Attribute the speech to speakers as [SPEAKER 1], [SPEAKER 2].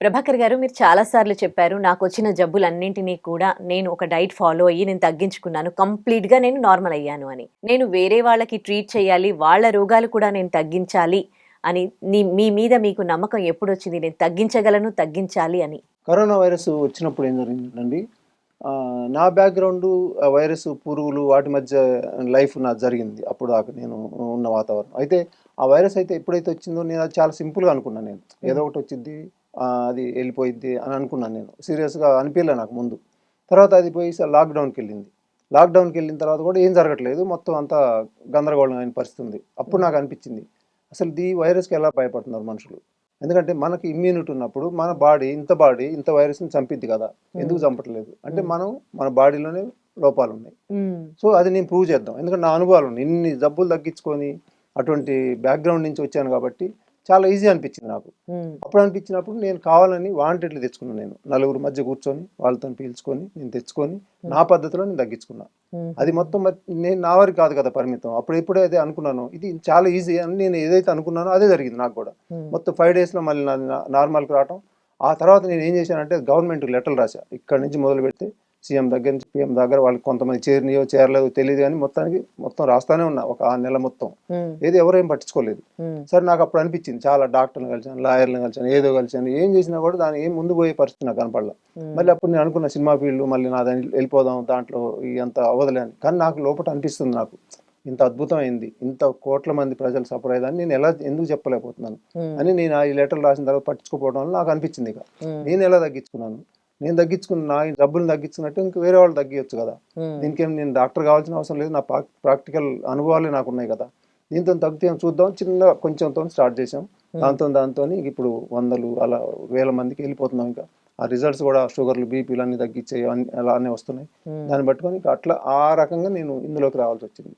[SPEAKER 1] ప్రభాకర్ గారు, మీరు చాలా సార్లు చెప్పారు. నాకొచ్చిన జబ్బులన్నింటినీ కూడా నేను ఒక డైట్ ఫాలో అయ్యి నేను తగ్గించుకున్నాను. కంప్లీట్‌గా నేను నార్మల్ అయ్యాను అని. నేను వేరే వాళ్ళకి ట్రీట్ చేయాలి, వాళ్ళ రోగాలు కూడా నేను తగ్గించాలి అని మీ మీద మీకు నమ్మకం ఎప్పుడొచ్చింది? నేను తగ్గించగలను, తగ్గించాలి అని?
[SPEAKER 2] కరోనా వైరస్ వచ్చినప్పుడు ఏం జరిగిందండి, నా బ్యాక్‌గ్రౌండు వైరస్, పురుగులు వాటి మధ్య లైఫ్ నాది జరిగింది. అప్పుడు దాకా నేను ఉన్న వాతావరణం. అయితే ఆ వైరస్ అయితే ఎప్పుడైతే వచ్చిందో నేను అది చాలా సింపుల్‌గా అనుకున్నాను నేను. ఏదో
[SPEAKER 1] హ్మ్.
[SPEAKER 2] ఒకటి వచ్చిద్ది, అది ఎళ్ళిపోయిద్ది అని అనుకున్నాను నేను. సీరియస్‌గా అనిపియలే నాకు ముందు. తర్వాత అది పోయి లాక్‌డౌన్‌కెళ్ళింది. లాక్‌డౌన్‌కెళ్ళిన తర్వాత కూడా ఏం జరగట్లేదు. మొత్తం అంతా గందరగోళమైన పరిస్థితి ఉంది. అప్పుడు
[SPEAKER 1] హ్మ్.
[SPEAKER 2] నాకు అనిపించింది, అసలు ఈ వైరస్‌కి ఎలా భయపడుతున్నారు మనుషులు? ఎందుకంటే మనకి ఇమ్యూనిటీ ఉన్నప్పుడు మన బాడీ ఇంత వైరస్‌ని చంపిద్ది కదా! ఎందుకు
[SPEAKER 1] హ్మ్.
[SPEAKER 2] చంపట్లేదు? అంటే
[SPEAKER 1] హ్మ్.
[SPEAKER 2] మన బాడీలోనే లోపాలున్నాయి.
[SPEAKER 1] హ్మ్.
[SPEAKER 2] సో, అది నేను ప్రూవ్ చేద్దాం. ఎందుకంటే నా అనుభవాలున్నాయి. ఇన్ని జబ్బులు తగ్గించుకొని అటువంటి బ్యాక్‌గ్రౌండ్ నుంచి వచ్చాను కాబట్టి చాలా ఈజీ అనిపించింది నాకు.
[SPEAKER 1] హ్మ్.
[SPEAKER 2] అప్పుడు అనిపించినప్పుడు నేను కావాలని వాంటెడ్‌లీ తెచ్చుకున్నాను నేను. నలుగురు మధ్య కూర్చొని వాళ్ళతోని పీల్చుకొని నేను తెచ్చుకొని
[SPEAKER 1] హ్మ్.
[SPEAKER 2] నా పద్ధతిలో నేను తగ్గించుకున్నా. అది
[SPEAKER 1] హుహు.
[SPEAKER 2] మొత్తం నేను నా వరకు కాదు కదా పరిమితం. అప్పుడు ఎప్పుడైతే అనుకున్నానో ఇది చాలా ఈజీ అని నేను ఏదైతే అనుకున్నానో అదే జరిగింది నాకు కూడా.
[SPEAKER 1] హ్మ్.
[SPEAKER 2] మొత్తం 5 డేస్‌లో మళ్ళీ నాది నార్మల్‌కి రావటం. ఆ తర్వాత నేనేం చేశానంటే గవర్నమెంట్‌కి లెటర్‌లు రాసా. ఇక్కడి నుంచి మొదలుపెడితే సీఎం దగ్గర నుంచి పీఎం దగ్గర వాళ్ళకి కొంతమంది చేరినాయో చేరలేదో తెలీదు గానీ మొత్తానికి మొత్తం రాస్తానే ఉన్నా ఒక 6 నెలల మొత్తం.
[SPEAKER 1] హ్మ్.
[SPEAKER 2] ఏది ఎవరేం పట్టించుకోలేదు.
[SPEAKER 1] హ్మ్.
[SPEAKER 2] సరే నాకప్పుడు అనిపించింది చాలా డాక్టర్‌ని కలిసాను, లాయర్‌లని కలిసాను, ఏదో కలిసాను. ఏం చేసినా కూడా దాని ఏం ముందు పోయే పరిస్థితి నాకు కనపడలా.
[SPEAKER 1] హ్మ్.
[SPEAKER 2] మళ్ళీ అప్పుడు నేను అనుకున్న సినిమా ఫీల్డ్ మళ్ళీ నాదని వెళ్ళిపోదాం దాంట్లో ఇదంతా అవ్వదులే అని. కానీ నాకు లోపట అనిపిస్తుంది నాకు. ఇంత అద్భుతమైంది. ఇంత కోట్ల మంది ప్రజలు సఫర్ అయ్యేదాన్ని నేను ఎందుకు చెప్పలేకపోతున్నాను
[SPEAKER 1] హ్మ్.
[SPEAKER 2] అని నేను ఈ లెటర్‌లు రాసిన తర్వాత పట్టించుకోకపోవడం వల్ల నాకు అనిపించింది ఇక.
[SPEAKER 1] హ్మ్.
[SPEAKER 2] నేను ఎలా తగ్గించుకున్నాను? నేను తగ్గించుకున్న నా ఈ జబ్బులను తగ్గించుకున్నట్టు ఇంక వేరే వాళ్ళు తగ్గియొచ్చు కదా!
[SPEAKER 1] హ్మ్.
[SPEAKER 2] దీనికేం నేను డాక్టర్ కావాల్సిన అవసరం లేదు. నా ప్రాక్టికల్ అనుభవాలే నాకున్నాయి కదా! దీంతోని తగ్గుతాయేమో చూద్దాం చిన్నగా కొంచెంతోని స్టార్ట్ చేశాం.
[SPEAKER 1] హ్మ్.
[SPEAKER 2] దాంతోని ఇప్పుడు వందలు అలా వేల మందికి వెళ్ళిపోతున్నాం ఇంకా. ఆ రిజల్ట్స్ కూడా షుగర్‌లు, బీపీలు అన్నీ తగ్గించేయి అలానే వస్తున్నాయి.
[SPEAKER 1] హ్మ్.
[SPEAKER 2] దాన్ని పట్టుకొని ఇక అట్లా ఆ రకంగా నేను ఇందులోకి రావాల్సొచ్చింది.